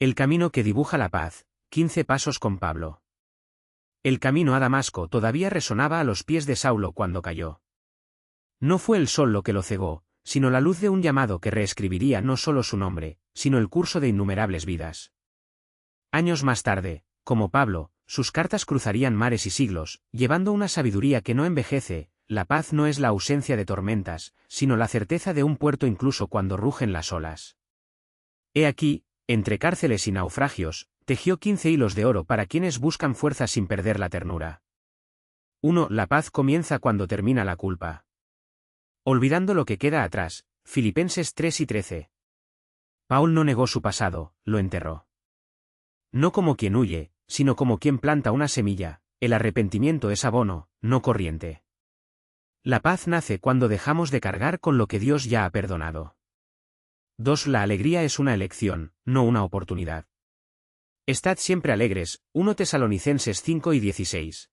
El camino que dibuja la paz, 15 pasos con Pablo. El camino a Damasco todavía resonaba a los pies de Saulo cuando cayó. No fue el sol lo que lo cegó, sino la luz de un llamado que reescribiría no solo su nombre, sino el curso de innumerables vidas. Años más tarde, como Pablo, sus cartas cruzarían mares y siglos, llevando una sabiduría que no envejece. La paz no es la ausencia de tormentas, sino la certeza de un puerto incluso cuando rugen las olas. He aquí, entre cárceles y naufragios, tejió 15 hilos de oro para quienes buscan fuerza sin perder la ternura. 1. La paz comienza cuando termina la culpa. Olvidando lo que queda atrás, Filipenses 3 y 13. Paul no negó su pasado, lo enterró. No como quien huye, sino como quien planta una semilla. El arrepentimiento es abono, no corriente. La paz nace cuando dejamos de cargar con lo que Dios ya ha perdonado. 2. La alegría es una elección, no una oportunidad. Estad siempre alegres, 1 Tesalonicenses 5 y 16.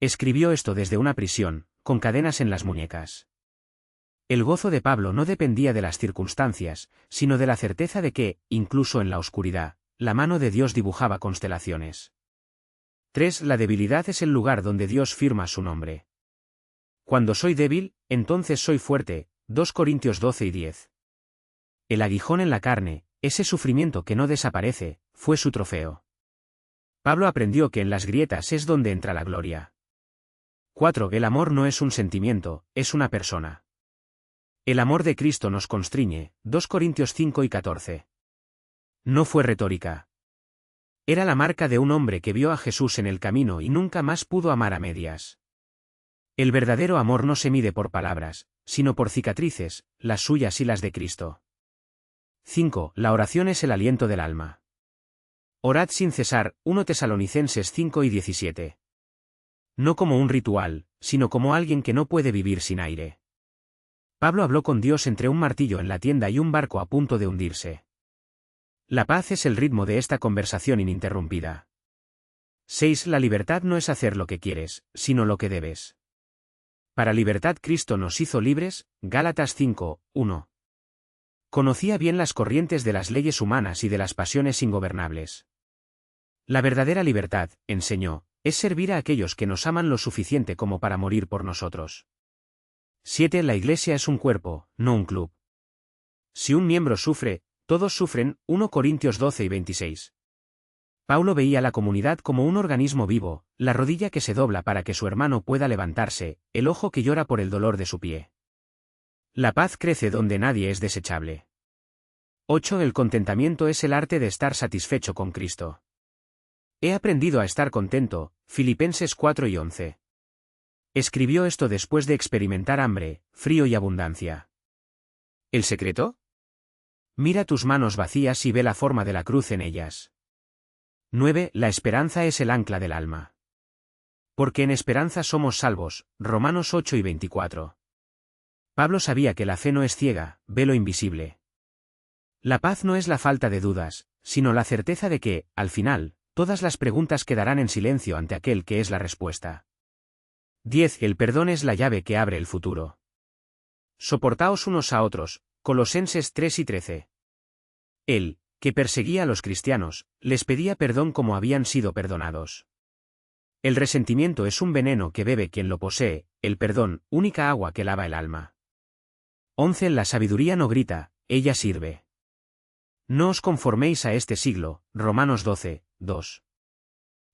Escribió esto desde una prisión, con cadenas en las muñecas. El gozo de Pablo no dependía de las circunstancias, sino de la certeza de que, incluso en la oscuridad, la mano de Dios dibujaba constelaciones. 3. La debilidad es el lugar donde Dios firma su nombre. Cuando soy débil, entonces soy fuerte, 2 Corintios 12 y 10. El aguijón en la carne, ese sufrimiento que no desaparece, fue su trofeo. Pablo aprendió que en las grietas es donde entra la gloria. 4. El amor no es un sentimiento, es una persona. El amor de Cristo nos constriñe, 2 Corintios 5 y 14. No fue retórica. Era la marca de un hombre que vio a Jesús en el camino y nunca más pudo amar a medias. El verdadero amor no se mide por palabras, sino por cicatrices, las suyas y las de Cristo. 5. La oración es el aliento del alma. Orad sin cesar, 1 Tesalonicenses 5 y 17. No como un ritual, sino como alguien que no puede vivir sin aire. Pablo habló con Dios entre un martillo en la tienda y un barco a punto de hundirse. La paz es el ritmo de esta conversación ininterrumpida. 6. La libertad no es hacer lo que quieres, sino lo que debes. Para libertad Cristo nos hizo libres, Gálatas 5, 1. Conocía bien las corrientes de las leyes humanas y de las pasiones ingobernables. La verdadera libertad, enseñó, es servir a aquellos que nos aman lo suficiente como para morir por nosotros. 7. La Iglesia es un cuerpo, no un club. Si un miembro sufre, todos sufren, 1 Corintios 12 y 26. Paulo veía la comunidad como un organismo vivo, la rodilla que se dobla para que su hermano pueda levantarse, el ojo que llora por el dolor de su pie. La paz crece donde nadie es desechable. 8. El contentamiento es el arte de estar satisfecho con Cristo. He aprendido a estar contento, Filipenses 4 y 11. Escribió esto después de experimentar hambre, frío y abundancia. ¿El secreto? Mira tus manos vacías y ve la forma de la cruz en ellas. 9. La esperanza es el ancla del alma. Porque en esperanza somos salvos, Romanos 8 y 24. Pablo sabía que la fe no es ciega, ve lo invisible. La paz no es la falta de dudas, sino la certeza de que, al final, todas las preguntas quedarán en silencio ante aquel que es la respuesta. 10. El perdón es la llave que abre el futuro. Soportaos unos a otros, Colosenses 3 y 13. Él, que perseguía a los cristianos, les pedía perdón como habían sido perdonados. El resentimiento es un veneno que bebe quien lo posee, el perdón, única agua que lava el alma. 11. La sabiduría no grita, ella sirve. No os conforméis a este siglo, Romanos 12, 2.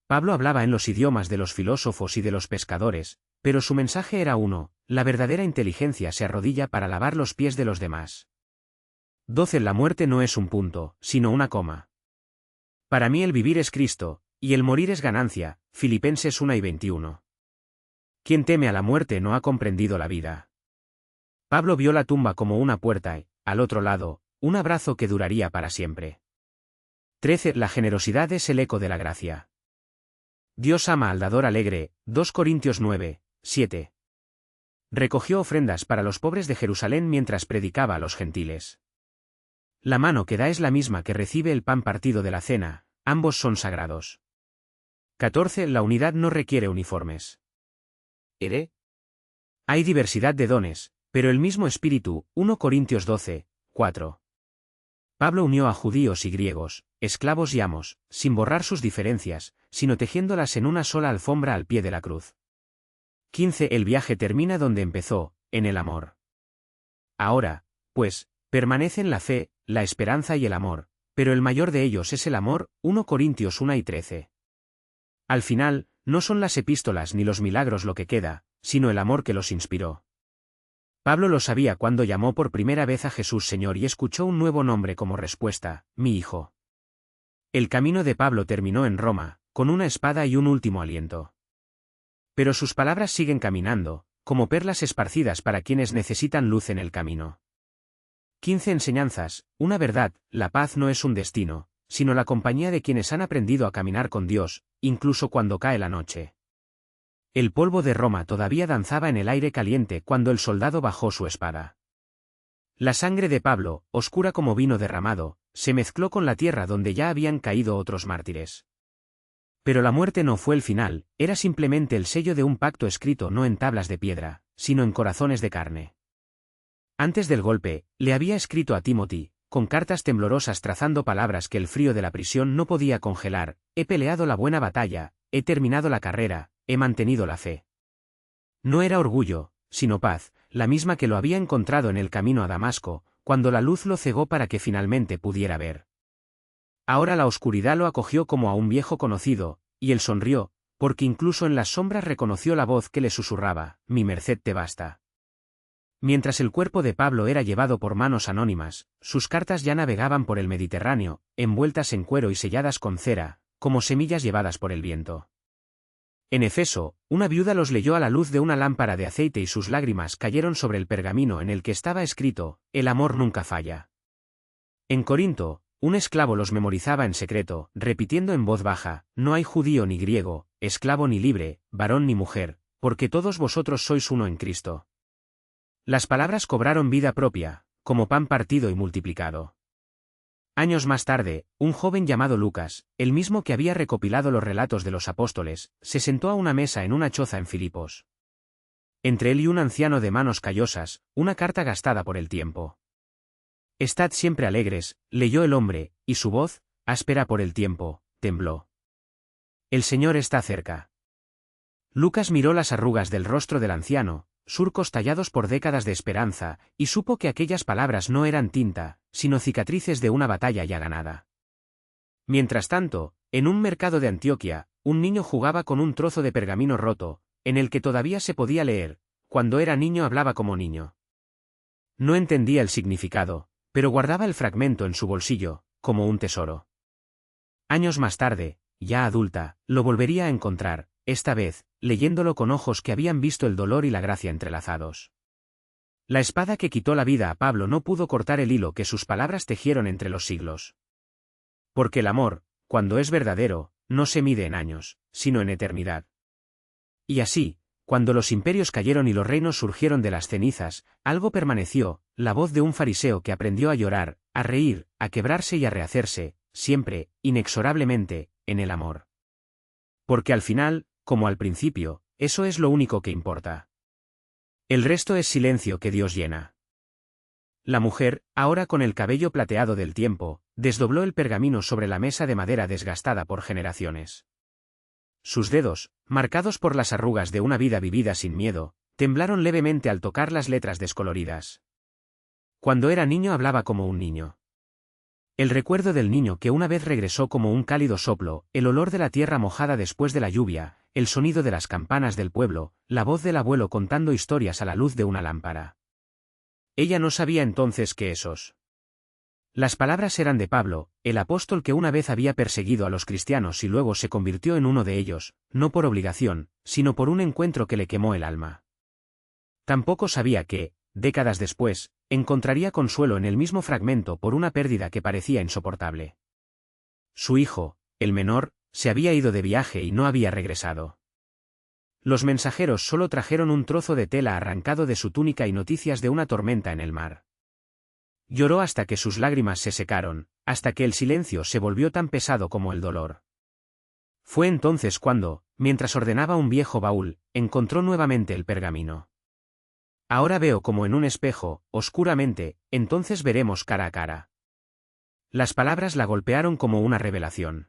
Pablo hablaba en los idiomas de los filósofos y de los pescadores, pero su mensaje era uno: la verdadera inteligencia se arrodilla para lavar los pies de los demás. 12. La muerte no es un punto, sino una coma. Para mí el vivir es Cristo, y el morir es ganancia, Filipenses 1 y 21. Quien teme a la muerte no ha comprendido la vida. Pablo vio la tumba como una puerta y, al otro lado, un abrazo que duraría para siempre. 13. La generosidad es el eco de la gracia. Dios ama al dador alegre, 2 Corintios 9, 7. Recogió ofrendas para los pobres de Jerusalén mientras predicaba a los gentiles. La mano que da es la misma que recibe el pan partido de la cena, ambos son sagrados. 14. La unidad no requiere uniformes. Hay diversidad de dones, pero el mismo Espíritu, 1 Corintios 12, 4. Pablo unió a judíos y griegos, esclavos y amos, sin borrar sus diferencias, sino tejiéndolas en una sola alfombra al pie de la cruz. 15. El viaje termina donde empezó, en el amor. Ahora, pues, permanecen la fe, la esperanza y el amor, pero el mayor de ellos es el amor. 1 Corintios 1:13. Al final, no son las epístolas ni los milagros lo que queda, sino el amor que los inspiró. Pablo lo sabía cuando llamó por primera vez a Jesús Señor y escuchó un nuevo nombre como respuesta: mi hijo. El camino de Pablo terminó en Roma, con una espada y un último aliento. Pero sus palabras siguen caminando, como perlas esparcidas para quienes necesitan luz en el camino. 15 enseñanzas. Una verdad: la paz no es un destino, sino la compañía de quienes han aprendido a caminar con Dios, incluso cuando cae la noche. El polvo de Roma todavía danzaba en el aire caliente cuando el soldado bajó su espada. La sangre de Pablo, oscura como vino derramado, se mezcló con la tierra donde ya habían caído otros mártires. Pero la muerte no fue el final, era simplemente el sello de un pacto escrito no en tablas de piedra, sino en corazones de carne. Antes del golpe, le había escrito a Timothy, con cartas temblorosas trazando palabras que el frío de la prisión no podía congelar: he peleado la buena batalla, he terminado la carrera, he mantenido la fe. No era orgullo, sino paz, la misma que lo había encontrado en el camino a Damasco, cuando la luz lo cegó para que finalmente pudiera ver. Ahora la oscuridad lo acogió como a un viejo conocido, y él sonrió, porque incluso en las sombras reconoció la voz que le susurraba: mi merced te basta. Mientras el cuerpo de Pablo era llevado por manos anónimas, sus cartas ya navegaban por el Mediterráneo, envueltas en cuero y selladas con cera, como semillas llevadas por el viento. En Efeso, una viuda los leyó a la luz de una lámpara de aceite y sus lágrimas cayeron sobre el pergamino en el que estaba escrito: el amor nunca falla. En Corinto, un esclavo los memorizaba en secreto, repitiendo en voz baja: no hay judío ni griego, esclavo ni libre, varón ni mujer, porque todos vosotros sois uno en Cristo. Las palabras cobraron vida propia, como pan partido y multiplicado. Años más tarde, un joven llamado Lucas, el mismo que había recopilado los relatos de los apóstoles, se sentó a una mesa en una choza en Filipos. Entre él y un anciano de manos callosas, una carta gastada por el tiempo. Estad siempre alegres, leyó el hombre, y su voz, áspera por el tiempo, tembló. El Señor está cerca. Lucas miró las arrugas del rostro del anciano, surcos tallados por décadas de esperanza, y supo que aquellas palabras no eran tinta, sino cicatrices de una batalla ya ganada. Mientras tanto, en un mercado de Antioquia, un niño jugaba con un trozo de pergamino roto, en el que todavía se podía leer: cuando era niño hablaba como niño. No entendía el significado, pero guardaba el fragmento en su bolsillo, como un tesoro. Años más tarde, ya adulta, lo volvería a encontrar, esta vez, leyéndolo con ojos que habían visto el dolor y la gracia entrelazados. La espada que quitó la vida a Pablo no pudo cortar el hilo que sus palabras tejieron entre los siglos. Porque el amor, cuando es verdadero, no se mide en años, sino en eternidad. Y así, cuando los imperios cayeron y los reinos surgieron de las cenizas, algo permaneció: la voz de un fariseo que aprendió a llorar, a reír, a quebrarse y a rehacerse, siempre, inexorablemente, en el amor. Porque al final, como al principio, eso es lo único que importa. El resto es silencio que Dios llena. La mujer, ahora con el cabello plateado del tiempo, desdobló el pergamino sobre la mesa de madera desgastada por generaciones. Sus dedos, marcados por las arrugas de una vida vivida sin miedo, temblaron levemente al tocar las letras descoloridas. Cuando era niño hablaba como un niño. El recuerdo del niño que una vez regresó como un cálido soplo, el olor de la tierra mojada después de la lluvia, el sonido de las campanas del pueblo, la voz del abuelo contando historias a la luz de una lámpara. Ella no sabía entonces que esos. Las palabras eran de Pablo, el apóstol que una vez había perseguido a los cristianos y luego se convirtió en uno de ellos, no por obligación, sino por un encuentro que le quemó el alma. Tampoco sabía que, décadas después, encontraría consuelo en el mismo fragmento por una pérdida que parecía insoportable. Su hijo, el menor, se había ido de viaje y no había regresado. Los mensajeros solo trajeron un trozo de tela arrancado de su túnica y noticias de una tormenta en el mar. Lloró hasta que sus lágrimas se secaron, hasta que el silencio se volvió tan pesado como el dolor. Fue entonces cuando, mientras ordenaba un viejo baúl, encontró nuevamente el pergamino. Ahora veo como en un espejo, oscuramente, entonces veremos cara a cara. Las palabras la golpearon como una revelación.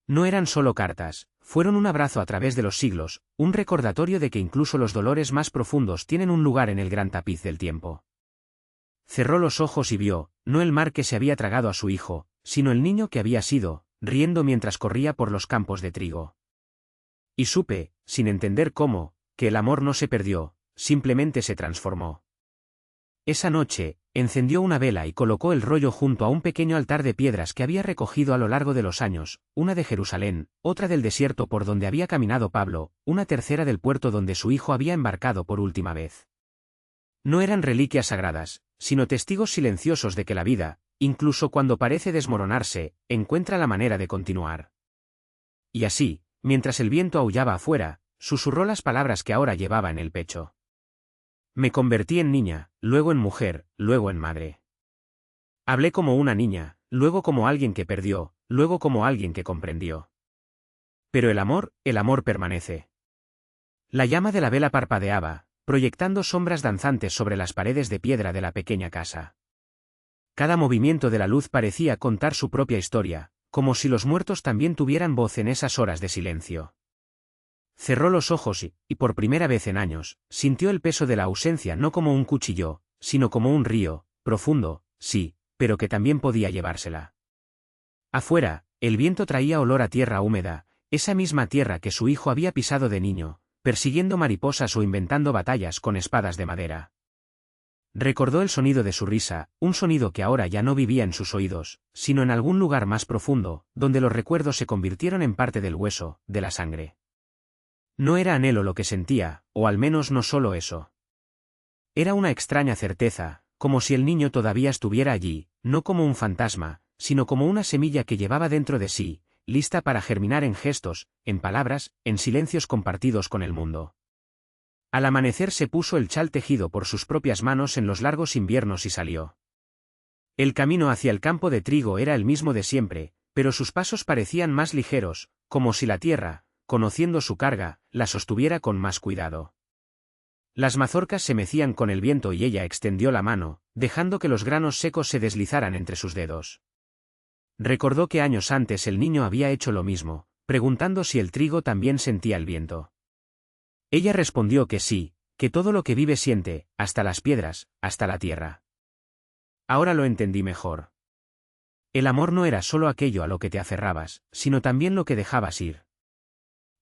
No eran solo cartas, fueron un abrazo a través de los siglos, un recordatorio de que incluso los dolores más profundos tienen un lugar en el gran tapiz del tiempo. Cerró los ojos y vio, no el mar que se había tragado a su hijo, sino el niño que había sido, riendo mientras corría por los campos de trigo. Y supe, sin entender cómo, que el amor no se perdió, simplemente se transformó. Esa noche, encendió una vela y colocó el rollo junto a un pequeño altar de piedras que había recogido a lo largo de los años, una de Jerusalén, otra del desierto por donde había caminado Pablo, una tercera del puerto donde su hijo había embarcado por última vez. No eran reliquias sagradas, sino testigos silenciosos de que la vida, incluso cuando parece desmoronarse, encuentra la manera de continuar. Y así, mientras el viento aullaba afuera, susurró las palabras que ahora llevaba en el pecho. Me convertí en niña, luego en mujer, luego en madre. Hablé como una niña, luego como alguien que perdió, luego como alguien que comprendió. Pero el amor permanece. La llama de la vela parpadeaba, proyectando sombras danzantes sobre las paredes de piedra de la pequeña casa. Cada movimiento de la luz parecía contar su propia historia, como si los muertos también tuvieran voz en esas horas de silencio. Cerró los ojos y, por primera vez en años, sintió el peso de la ausencia no como un cuchillo, sino como un río, profundo, sí, pero que también podía llevársela. Afuera, el viento traía olor a tierra húmeda, esa misma tierra que su hijo había pisado de niño, persiguiendo mariposas o inventando batallas con espadas de madera. Recordó el sonido de su risa, un sonido que ahora ya no vivía en sus oídos, sino en algún lugar más profundo, donde los recuerdos se convirtieron en parte del hueso, de la sangre. No era anhelo lo que sentía, o al menos no solo eso. Era una extraña certeza, como si el niño todavía estuviera allí, no como un fantasma, sino como una semilla que llevaba dentro de sí, lista para germinar en gestos, en palabras, en silencios compartidos con el mundo. Al amanecer se puso el chal tejido por sus propias manos en los largos inviernos y salió. El camino hacia el campo de trigo era el mismo de siempre, pero sus pasos parecían más ligeros, como si la tierra, conociendo su carga, la sostuviera con más cuidado. Las mazorcas se mecían con el viento y ella extendió la mano, dejando que los granos secos se deslizaran entre sus dedos. Recordó que años antes el niño había hecho lo mismo, preguntando si el trigo también sentía el viento. Ella respondió que sí, que todo lo que vive siente, hasta las piedras, hasta la tierra. Ahora lo entendí mejor. El amor no era solo aquello a lo que te aferrabas, sino también lo que dejabas ir.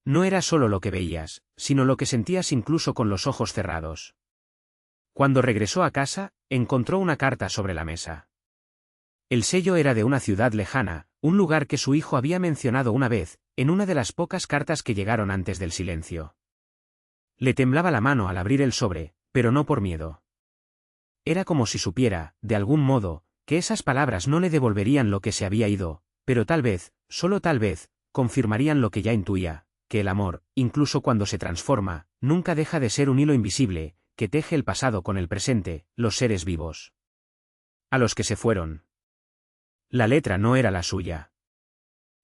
No era solo lo que veías, sino lo que sentías incluso con los ojos cerrados. Cuando regresó a casa, encontró una carta sobre la mesa. El sello era de una ciudad lejana, un lugar que su hijo había mencionado una vez, en una de las pocas cartas que llegaron antes del silencio. Le temblaba la mano al abrir el sobre, pero no por miedo. Era como si supiera, de algún modo, que esas palabras no le devolverían lo que se había ido, pero tal vez, solo tal vez, confirmarían lo que ya intuía, que el amor, incluso cuando se transforma, nunca deja de ser un hilo invisible, que teje el pasado con el presente, los seres vivos. A los que se fueron. La letra no era la suya.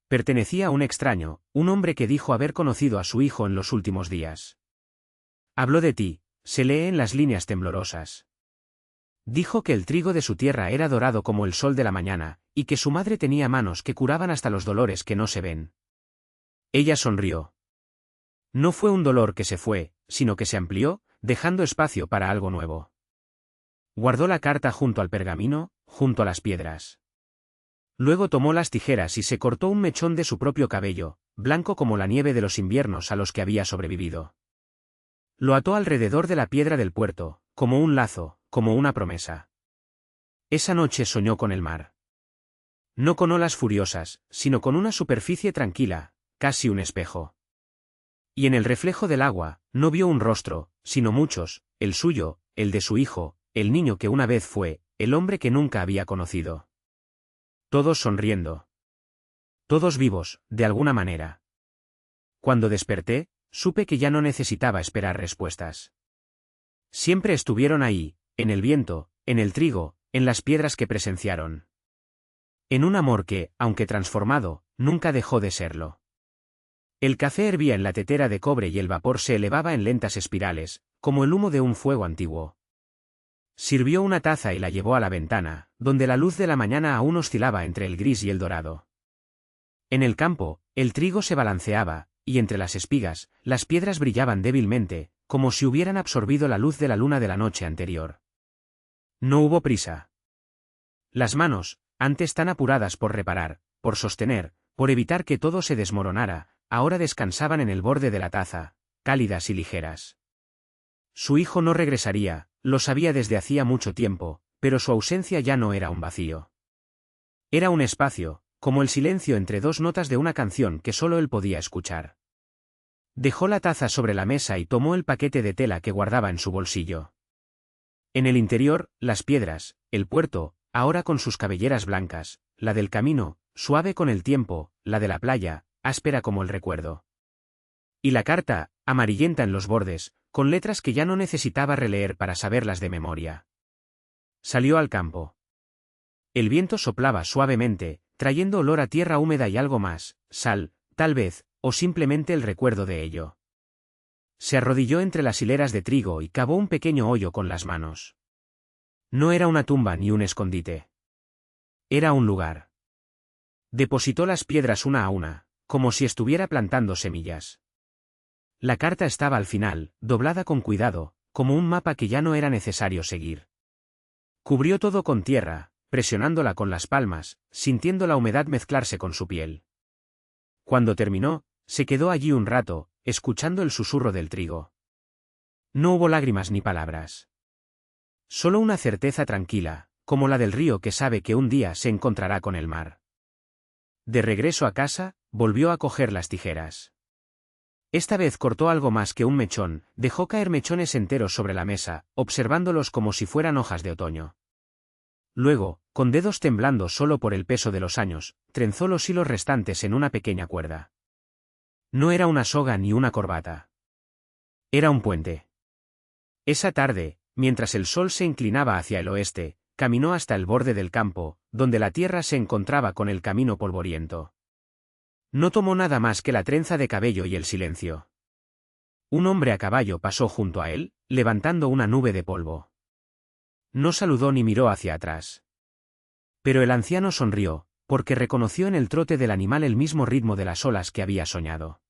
Pertenecía a un extraño, un hombre que dijo haber conocido a su hijo en los últimos días. Habló de ti, se lee en las líneas temblorosas. Dijo que el trigo de su tierra era dorado como el sol de la mañana, y que su madre tenía manos que curaban hasta los dolores que no se ven. Ella sonrió. No fue un dolor que se fue, sino que se amplió, dejando espacio para algo nuevo. Guardó la carta junto al pergamino, junto a las piedras. Luego tomó las tijeras y se cortó un mechón de su propio cabello, blanco como la nieve de los inviernos a los que había sobrevivido. Lo ató alrededor de la piedra del puerto, como un lazo, como una promesa. Esa noche soñó con el mar. No con olas furiosas, sino con una superficie tranquila, casi un espejo. Y en el reflejo del agua, no vio un rostro, sino muchos, el suyo, el de su hijo, el niño que una vez fue, el hombre que nunca había conocido. Todos sonriendo. Todos vivos, de alguna manera. Cuando desperté, supe que ya no necesitaba esperar respuestas. Siempre estuvieron ahí, en el viento, en el trigo, en las piedras que presenciaron. En un amor que, aunque transformado, nunca dejó de serlo. El café hervía en la tetera de cobre y el vapor se elevaba en lentas espirales, como el humo de un fuego antiguo. Sirvió una taza y la llevó a la ventana, donde la luz de la mañana aún oscilaba entre el gris y el dorado. En el campo, el trigo se balanceaba, y entre las espigas, las piedras brillaban débilmente, como si hubieran absorbido la luz de la luna de la noche anterior. No hubo prisa. Las manos, antes tan apuradas por reparar, por sostener, por evitar que todo se desmoronara, ahora descansaban en el borde de la taza, cálidas y ligeras. Su hijo no regresaría, lo sabía desde hacía mucho tiempo, pero su ausencia ya no era un vacío. Era un espacio, como el silencio entre dos notas de una canción que solo él podía escuchar. Dejó la taza sobre la mesa y tomó el paquete de tela que guardaba en su bolsillo. En el interior, las piedras, el puerto, ahora con sus cabelleras blancas, la del camino, suave con el tiempo, la de la playa, áspera como el recuerdo. Y la carta, amarillenta en los bordes, con letras que ya no necesitaba releer para saberlas de memoria. Salió al campo. El viento soplaba suavemente, trayendo olor a tierra húmeda y algo más, sal, tal vez, o simplemente el recuerdo de ello. Se arrodilló entre las hileras de trigo y cavó un pequeño hoyo con las manos. No era una tumba ni un escondite. Era un lugar. Depositó las piedras una a una, como si estuviera plantando semillas. La carta estaba al final, doblada con cuidado, como un mapa que ya no era necesario seguir. Cubrió todo con tierra, presionándola con las palmas, sintiendo la humedad mezclarse con su piel. Cuando terminó, se quedó allí un rato, escuchando el susurro del trigo. No hubo lágrimas ni palabras. Solo una certeza tranquila, como la del río que sabe que un día se encontrará con el mar. De regreso a casa, volvió a coger las tijeras. Esta vez cortó algo más que un mechón, dejó caer mechones enteros sobre la mesa, observándolos como si fueran hojas de otoño. Luego, con dedos temblando solo por el peso de los años, trenzó los hilos restantes en una pequeña cuerda. No era una soga ni una corbata. Era un puente. Esa tarde, mientras el sol se inclinaba hacia el oeste, caminó hasta el borde del campo, donde la tierra se encontraba con el camino polvoriento. No tomó nada más que la trenza de cabello y el silencio. Un hombre a caballo pasó junto a él, levantando una nube de polvo. No saludó ni miró hacia atrás. Pero el anciano sonrió, porque reconoció en el trote del animal el mismo ritmo de las olas que había soñado.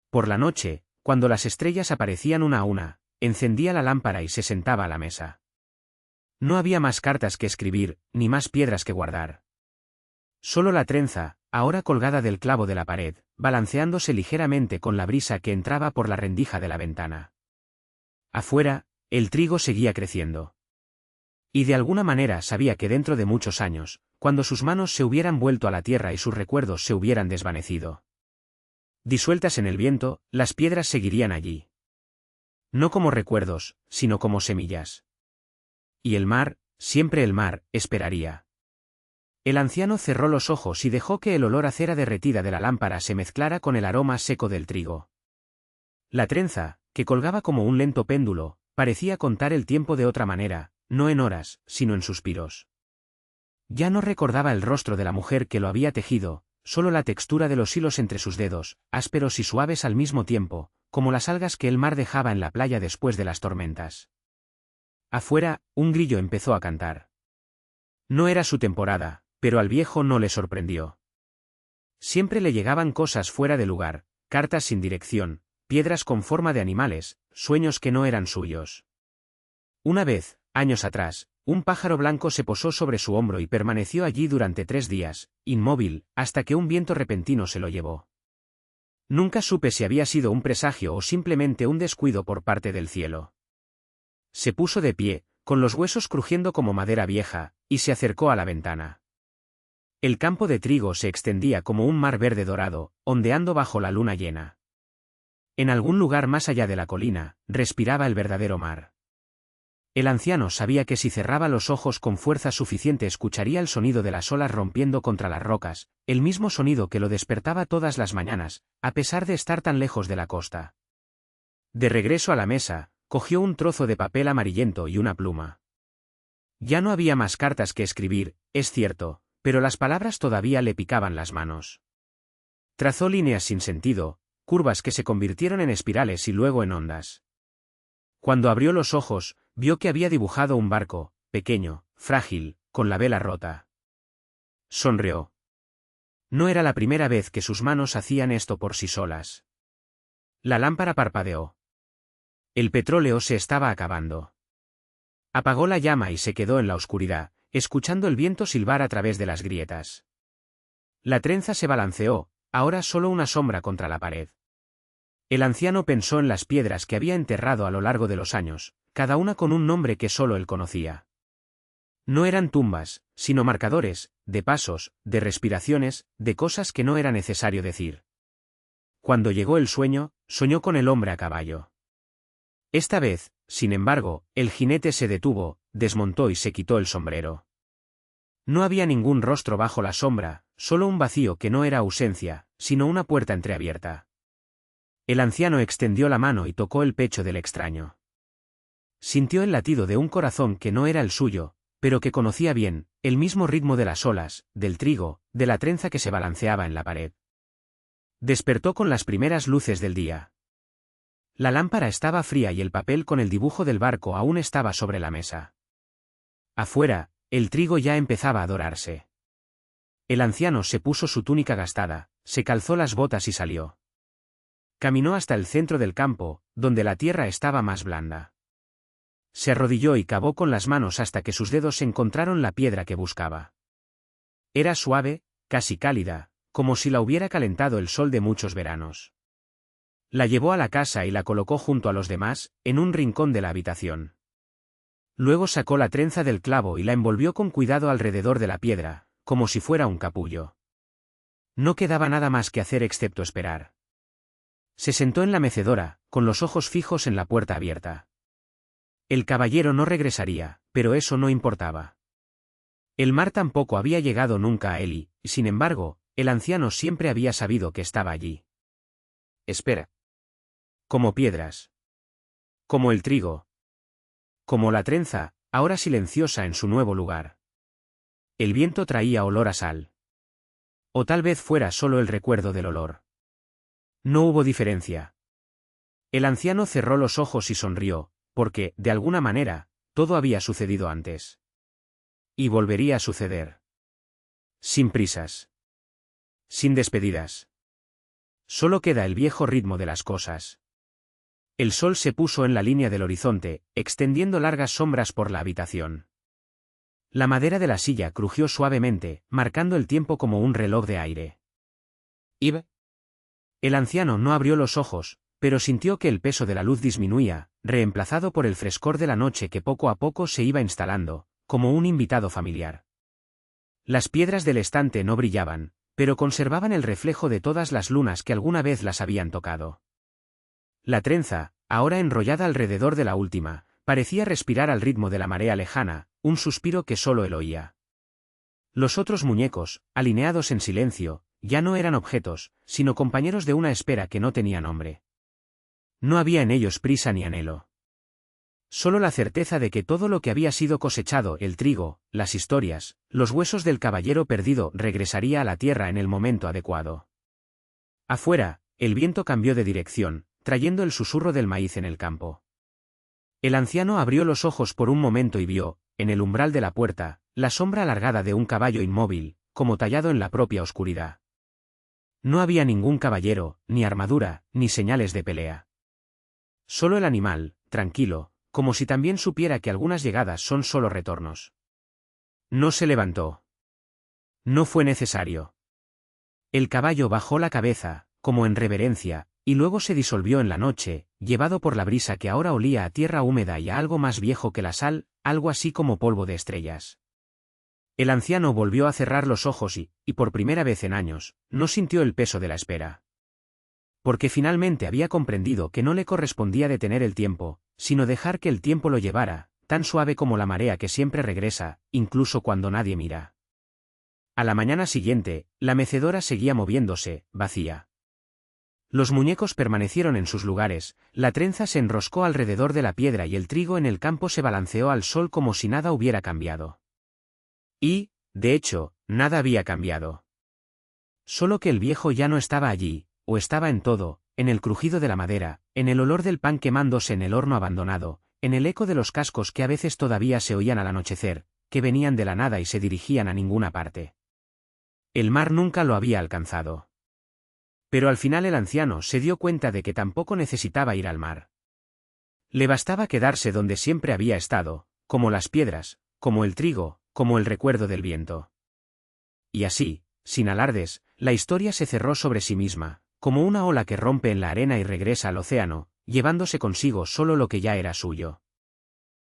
Por la noche, cuando las estrellas aparecían una a una, encendía la lámpara y se sentaba a la mesa. No había más cartas que escribir, ni más piedras que guardar. Solo la trenza, ahora colgada del clavo de la pared, balanceándose ligeramente con la brisa que entraba por la rendija de la ventana. Afuera, el trigo seguía creciendo. Y de alguna manera sabía que dentro de muchos años, cuando sus manos se hubieran vuelto a la tierra y sus recuerdos se hubieran desvanecido, disueltas en el viento, las piedras seguirían allí. No como recuerdos, sino como semillas. Y el mar, siempre el mar, esperaría. El anciano cerró los ojos y dejó que el olor a cera derretida de la lámpara se mezclara con el aroma seco del trigo. La trenza, que colgaba como un lento péndulo, parecía contar el tiempo de otra manera, no en horas, sino en suspiros. Ya no recordaba el rostro de la mujer que lo había tejido, solo la textura de los hilos entre sus dedos, ásperos y suaves al mismo tiempo, como las algas que el mar dejaba en la playa después de las tormentas. Afuera, un grillo empezó a cantar. No era su temporada, pero al viejo no le sorprendió. Siempre le llegaban cosas fuera de lugar, cartas sin dirección, piedras con forma de animales, sueños que no eran suyos. Una vez, años atrás, un pájaro blanco se posó sobre su hombro y permaneció allí durante 3 días, inmóvil, hasta que un viento repentino se lo llevó. Nunca supe si había sido un presagio o simplemente un descuido por parte del cielo. Se puso de pie, con los huesos crujiendo como madera vieja, y se acercó a la ventana. El campo de trigo se extendía como un mar verde dorado, ondeando bajo la luna llena. En algún lugar más allá de la colina, respiraba el verdadero mar. El anciano sabía que si cerraba los ojos con fuerza suficiente escucharía el sonido de las olas rompiendo contra las rocas, el mismo sonido que lo despertaba todas las mañanas, a pesar de estar tan lejos de la costa. De regreso a la mesa, cogió un trozo de papel amarillento y una pluma. Ya no había más cartas que escribir, es cierto, pero las palabras todavía le picaban las manos. Trazó líneas sin sentido, curvas que se convirtieron en espirales y luego en ondas. Cuando abrió los ojos, vio que había dibujado un barco, pequeño, frágil, con la vela rota. Sonrió. No era la primera vez que sus manos hacían esto por sí solas. La lámpara parpadeó. El petróleo se estaba acabando. Apagó la llama y se quedó en la oscuridad, escuchando el viento silbar a través de las grietas. La trenza se balanceó, ahora solo una sombra contra la pared. El anciano pensó en las piedras que había enterrado a lo largo de los años, cada una con un nombre que solo él conocía. No eran tumbas, sino marcadores, de pasos, de respiraciones, de cosas que no era necesario decir. Cuando llegó el sueño, soñó con el hombre a caballo. Esta vez, sin embargo, el jinete se detuvo, desmontó y se quitó el sombrero. No había ningún rostro bajo la sombra, solo un vacío que no era ausencia, sino una puerta entreabierta. El anciano extendió la mano y tocó el pecho del extraño. Sintió el latido de un corazón que no era el suyo, pero que conocía bien, el mismo ritmo de las olas, del trigo, de la trenza que se balanceaba en la pared. Despertó con las primeras luces del día. La lámpara estaba fría y el papel con el dibujo del barco aún estaba sobre la mesa. Afuera, el trigo ya empezaba a dorarse. El anciano se puso su túnica gastada, se calzó las botas y salió. Caminó hasta el centro del campo, donde la tierra estaba más blanda. Se arrodilló y cavó con las manos hasta que sus dedos encontraron la piedra que buscaba. Era suave, casi cálida, como si la hubiera calentado el sol de muchos veranos. La llevó a la casa y la colocó junto a los demás, en un rincón de la habitación. Luego sacó la trenza del clavo y la envolvió con cuidado alrededor de la piedra, como si fuera un capullo. No quedaba nada más que hacer excepto esperar. Se sentó en la mecedora, con los ojos fijos en la puerta abierta. El caballero no regresaría, pero eso no importaba. El mar tampoco había llegado nunca a él y, sin embargo, el anciano siempre había sabido que estaba allí. Espera. Como piedras. Como el trigo. Como la trenza, ahora silenciosa en su nuevo lugar. El viento traía olor a sal. O tal vez fuera solo el recuerdo del olor. No hubo diferencia. El anciano cerró los ojos y sonrió, porque, de alguna manera, todo había sucedido antes. Y volvería a suceder. Sin prisas. Sin despedidas. Solo queda el viejo ritmo de las cosas. El sol se puso en la línea del horizonte, extendiendo largas sombras por la habitación. La madera de la silla crujió suavemente, marcando el tiempo como un reloj de aire. ¿Iba? El anciano no abrió los ojos, pero sintió que el peso de la luz disminuía, reemplazado por el frescor de la noche que poco a poco se iba instalando, como un invitado familiar. Las piedras del estante no brillaban, pero conservaban el reflejo de todas las lunas que alguna vez las habían tocado. La trenza, ahora enrollada alrededor de la última, parecía respirar al ritmo de la marea lejana, un suspiro que solo él oía. Los otros muñecos, alineados en silencio, ya no eran objetos, sino compañeros de una espera que no tenía nombre. No había en ellos prisa ni anhelo. Solo la certeza de que todo lo que había sido cosechado, el trigo, las historias, los huesos del caballero perdido, regresaría a la tierra en el momento adecuado. Afuera, el viento cambió de dirección, trayendo el susurro del maíz en el campo. El anciano abrió los ojos por un momento y vio, en el umbral de la puerta, la sombra alargada de un caballo inmóvil, como tallado en la propia oscuridad. No había ningún caballero, ni armadura, ni señales de pelea. Solo el animal, tranquilo, como si también supiera que algunas llegadas son solo retornos. No se levantó. No fue necesario. El caballo bajó la cabeza, como en reverencia, y luego se disolvió en la noche, llevado por la brisa que ahora olía a tierra húmeda y a algo más viejo que la sal, algo así como polvo de estrellas. El anciano volvió a cerrar los ojos y, por primera vez en años, no sintió el peso de la espera. Porque finalmente había comprendido que no le correspondía detener el tiempo, sino dejar que el tiempo lo llevara, tan suave como la marea que siempre regresa, incluso cuando nadie mira. A la mañana siguiente, la mecedora seguía moviéndose, vacía. Los muñecos permanecieron en sus lugares, la trenza se enroscó alrededor de la piedra y el trigo en el campo se balanceó al sol como si nada hubiera cambiado. Y, de hecho, nada había cambiado. Solo que el viejo ya no estaba allí, o estaba en todo, en el crujido de la madera, en el olor del pan quemándose en el horno abandonado, en el eco de los cascos que a veces todavía se oían al anochecer, que venían de la nada y se dirigían a ninguna parte. El mar nunca lo había alcanzado. Pero al final el anciano se dio cuenta de que tampoco necesitaba ir al mar. Le bastaba quedarse donde siempre había estado, como las piedras, como el trigo, como el recuerdo del viento. Y así, sin alardes, la historia se cerró sobre sí misma, como una ola que rompe en la arena y regresa al océano, llevándose consigo solo lo que ya era suyo.